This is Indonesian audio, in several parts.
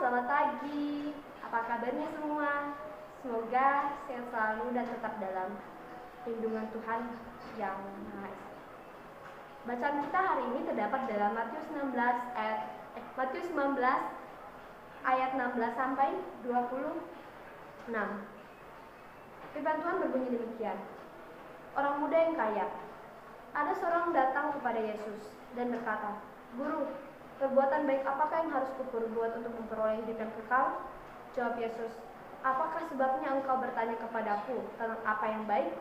selamat pagi. Apa kabarnya semua? Semoga sehat selalu dan tetap dalam lindungan Tuhan yang Maha Esa. Bacaan kita hari ini terdapat dalam Matius 19 ayat 16 sampai 26. Firman Tuhan berbunyi demikian. Orang muda yang kaya. Ada seorang datang kepada Yesus dan berkata, "Guru, perbuatan baik apakah yang harus kuperbuat untuk memperoleh hidup yang kekal?" Jawab Yesus, "Apakah sebabnya engkau bertanya kepadaku tentang apa yang baik?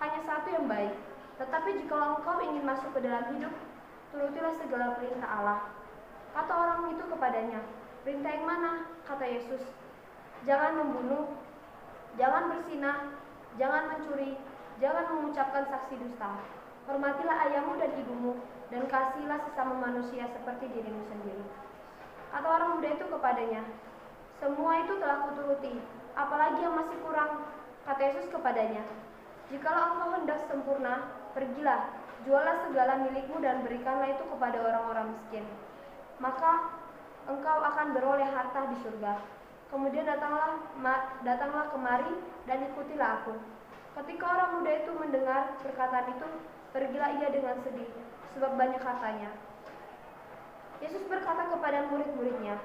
Hanya satu yang baik. Tetapi jikalau engkau ingin masuk ke dalam hidup, turutilah segala perintah Allah." Kata orang itu kepadanya, "Perintah yang mana?" Kata Yesus, "Jangan membunuh, jangan berzinah, jangan mencuri, jangan mengucapkan saksi dusta. Hormatilah ayahmu dan ibumu, dan kasihilah sesama manusia seperti dirimu sendiri." Kata orang muda itu kepadanya, "Semua itu telah kuturuti, apalagi yang masih kurang?" Kata Yesus kepadanya, "Jikalau engkau hendak sempurna, pergilah, jualah segala milikmu dan berikanlah itu kepada orang-orang miskin. Maka engkau akan beroleh harta di surga. Kemudian datanglah kemari dan ikutilah aku." Ketika orang muda itu mendengar perkataan itu, pergilah ia dengan sedih, sebab banyak hartanya. Yesus berkata kepada murid-muridnya,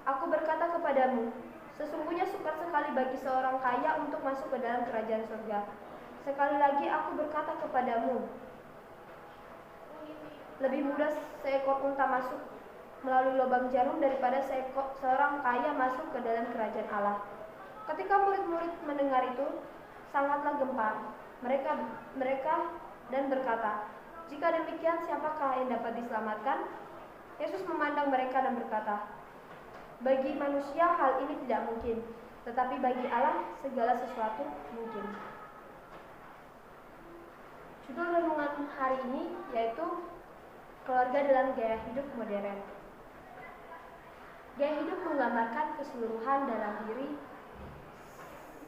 "Aku berkata kepadamu, sesungguhnya sukar sekali bagi seorang kaya untuk masuk ke dalam kerajaan surga. Sekali lagi aku berkata kepadamu, lebih mudah seekor unta masuk melalui lubang jarum daripada seorang kaya masuk ke dalam kerajaan Allah." Ketika murid-murid mendengar itu, sangatlah gempar mereka dan berkata, "Jika demikian, siapakah yang dapat diselamatkan?" Yesus memandang mereka dan berkata, "Bagi manusia hal ini tidak mungkin, tetapi bagi Allah segala sesuatu mungkin." Judul renungan hari ini yaitu keluarga dalam gaya hidup modern. Gaya hidup menggambarkan keseluruhan dalam diri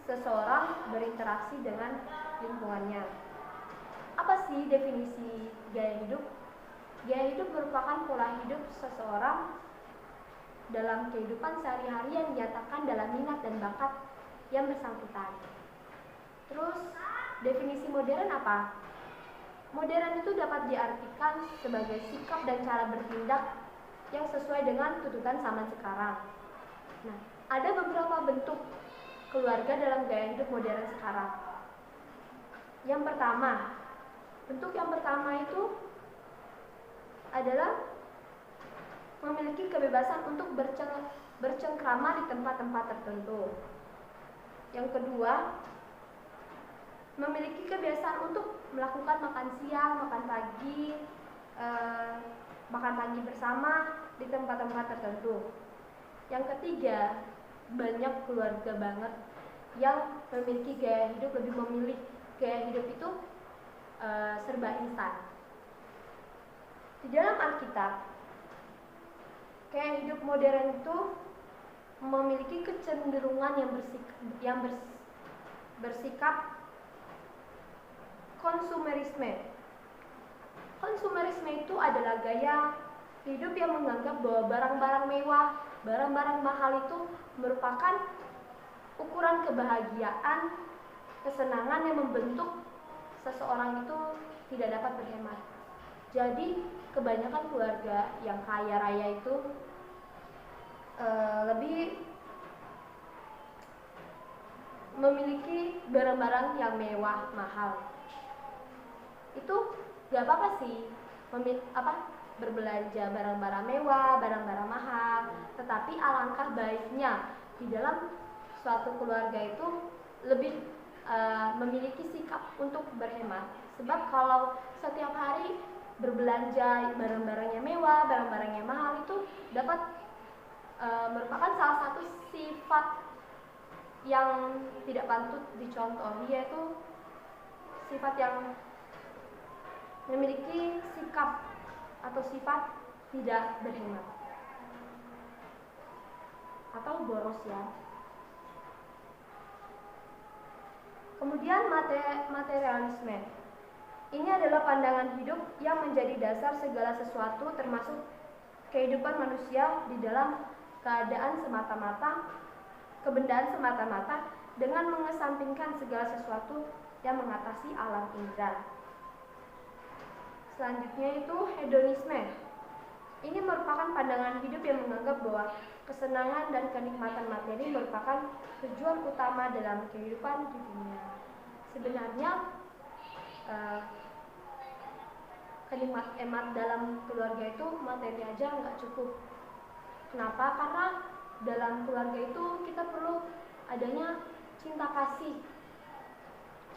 seseorang berinteraksi dengan lingkungannya. Apa sih definisi gaya hidup? Gaya hidup merupakan pola hidup seseorang dalam kehidupan sehari-hari yang dinyatakan dalam minat dan bakat yang bersangkutan. Terus, definisi modern apa? Modern itu dapat diartikan sebagai sikap dan cara bertindak yang sesuai dengan tuntutan zaman sekarang. Nah, ada beberapa bentuk keluarga dalam gaya hidup modern sekarang. Bentuk yang pertama itu adalah memiliki kebebasan untuk bercengkrama di tempat-tempat tertentu. Yang kedua, memiliki kebiasaan untuk melakukan makan siang, makan pagi bersama di tempat-tempat tertentu. Yang ketiga, banyak keluarga banget yang memiliki gaya hidup, lebih memilih gaya hidup itu serba instan. Di dalam Alkitab, gaya hidup modern itu memiliki kecenderungan yang bersikap konsumerisme. Konsumerisme itu adalah gaya hidup yang menganggap bahwa barang-barang mewah, barang-barang mahal itu merupakan ukuran kebahagiaan, kesenangan yang membentuk seseorang itu tidak dapat berhemat. Jadi kebanyakan keluarga yang kaya raya itu lebih memiliki barang-barang yang mewah, mahal. Itu gak apa-apa sih berbelanja barang-barang mewah, barang-barang mahal. Tetapi alangkah baiknya di dalam suatu keluarga itu lebih memiliki sikap untuk berhemat. Sebab kalau setiap hari berbelanja barang-barangnya mewah, barang-barangnya mahal, itu dapat merupakan salah satu sifat yang tidak patut dicontoh, yaitu sifat yang memiliki sikap atau sifat tidak berhemat atau boros ya. Kemudian materialisme. Ini adalah pandangan hidup yang menjadi dasar segala sesuatu termasuk kehidupan manusia di dalam keadaan semata-mata, kebendaan semata-mata dengan mengesampingkan segala sesuatu yang mengatasi alam indera. Selanjutnya itu hedonisme. Ini merupakan pandangan hidup yang menganggap bahwa kesenangan dan kenikmatan materi merupakan tujuan utama dalam kehidupan di dunia. Sebenarnya kenikmatan dalam keluarga itu materi aja nggak cukup. Kenapa? Karena dalam keluarga itu kita perlu adanya cinta kasih.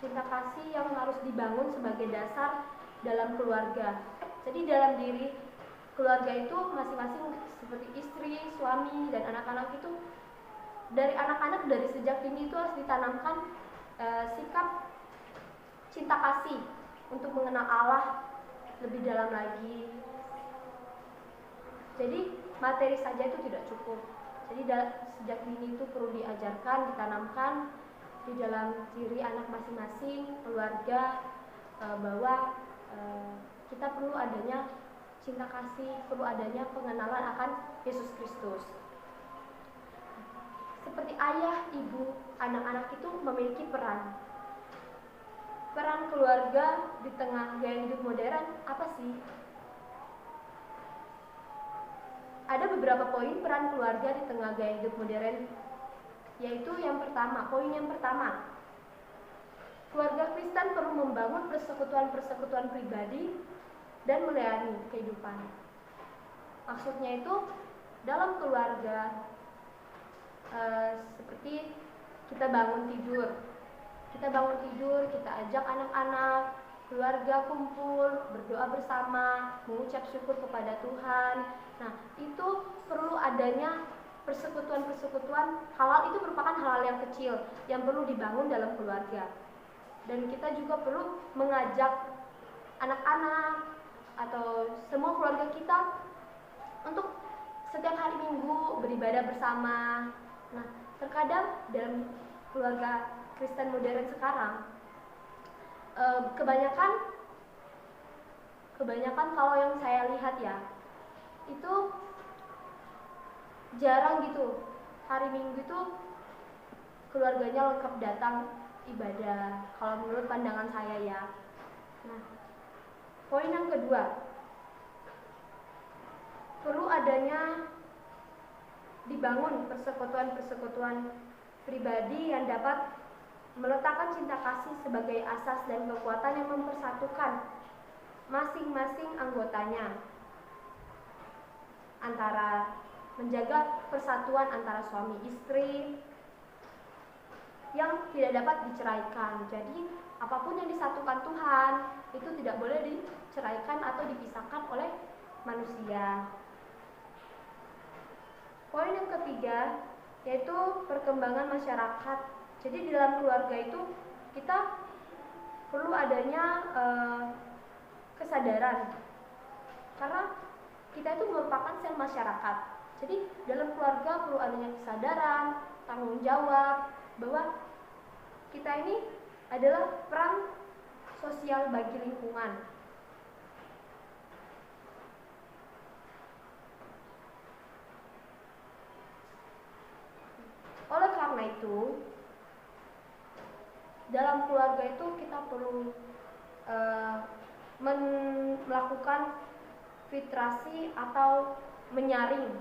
Cinta kasih yang harus dibangun sebagai dasar dalam keluarga. Jadi dalam diri keluarga itu masing-masing seperti istri, suami, dan anak-anak itu dari anak-anak dari sejak dini itu harus ditanamkan sikap cinta kasih untuk mengenal Allah lebih dalam lagi. Jadi materi saja itu tidak cukup. Jadi sejak dini itu perlu diajarkan, ditanamkan di dalam diri anak masing-masing, keluarga, bahwa kita perlu adanya cinta kasih, perlu adanya pengenalan akan Yesus Kristus. Seperti ayah, ibu, anak-anak itu memiliki peran. Peran keluarga di tengah gaya hidup modern apa sih? Ada beberapa poin peran keluarga di tengah gaya hidup modern, yaitu yang pertama, poin yang pertama, keluarga Kristen perlu membangun persekutuan-persekutuan pribadi dan melayani kehidupan. Maksudnya itu dalam keluarga seperti kita bangun tidur, kita ajak anak-anak, keluarga kumpul, berdoa bersama, mengucap syukur kepada Tuhan. Nah, itu perlu adanya persekutuan-persekutuan. Halal itu merupakan hal yang kecil yang perlu dibangun dalam keluarga. Dan kita juga perlu mengajak anak-anak atau semua keluarga kita untuk setiap hari Minggu beribadah bersama. Nah, terkadang dalam keluarga Kristen modern sekarang kebanyakan kalau yang saya lihat ya, itu jarang gitu hari Minggu itu keluarganya lengkap datang ibadah, kalau menurut pandangan saya ya. Nah, poin yang kedua, perlu adanya dibangun persekutuan-persekutuan pribadi yang dapat meletakkan cinta kasih sebagai asas dan kekuatan yang mempersatukan masing-masing anggotanya, antara menjaga persatuan antara suami istri yang tidak dapat diceraikan. Jadi apapun yang disatukan Tuhan itu tidak boleh diceraikan atau dipisahkan oleh manusia. Poin yang ketiga yaitu perkembangan masyarakat. Jadi di dalam keluarga itu kita perlu adanya kesadaran, karena kita itu merupakan sel masyarakat. Jadi dalam keluarga perlu adanya kesadaran, tanggung jawab bahwa kita ini adalah peran sosial bagi lingkungan. Oleh karena itu, dalam keluarga itu kita perlu melakukan filtrasi atau menyaring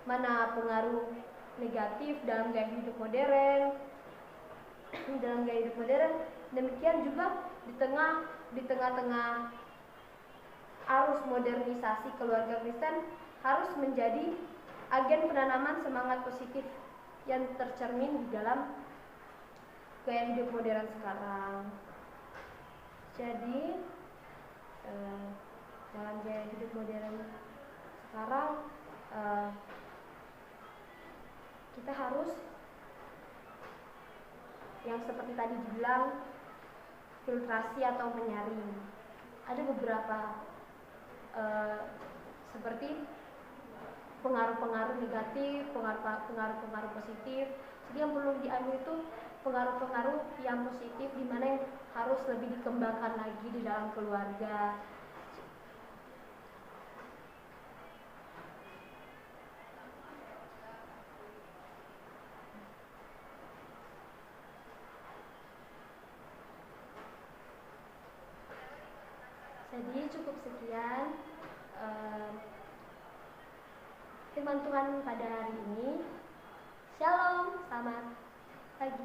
mana pengaruh negatif dalam gaya hidup modern. Demikian juga di tengah-tengah arus modernisasi, keluarga Kristen harus menjadi agen penanaman semangat positif yang tercermin di dalam gaya hidup modern sekarang. Jadi dalam gaya hidup modern sekarang kita harus yang seperti tadi dibilang filtrasi atau menyaring. Ada beberapa seperti pengaruh-pengaruh negatif, pengaruh-pengaruh positif. Jadi yang perlu diambil itu pengaruh-pengaruh yang positif, di mana yang harus lebih dikembangkan lagi di dalam keluarga. Jadi cukup sekian firman Tuhan pada hari ini. Shalom, selamat pagi.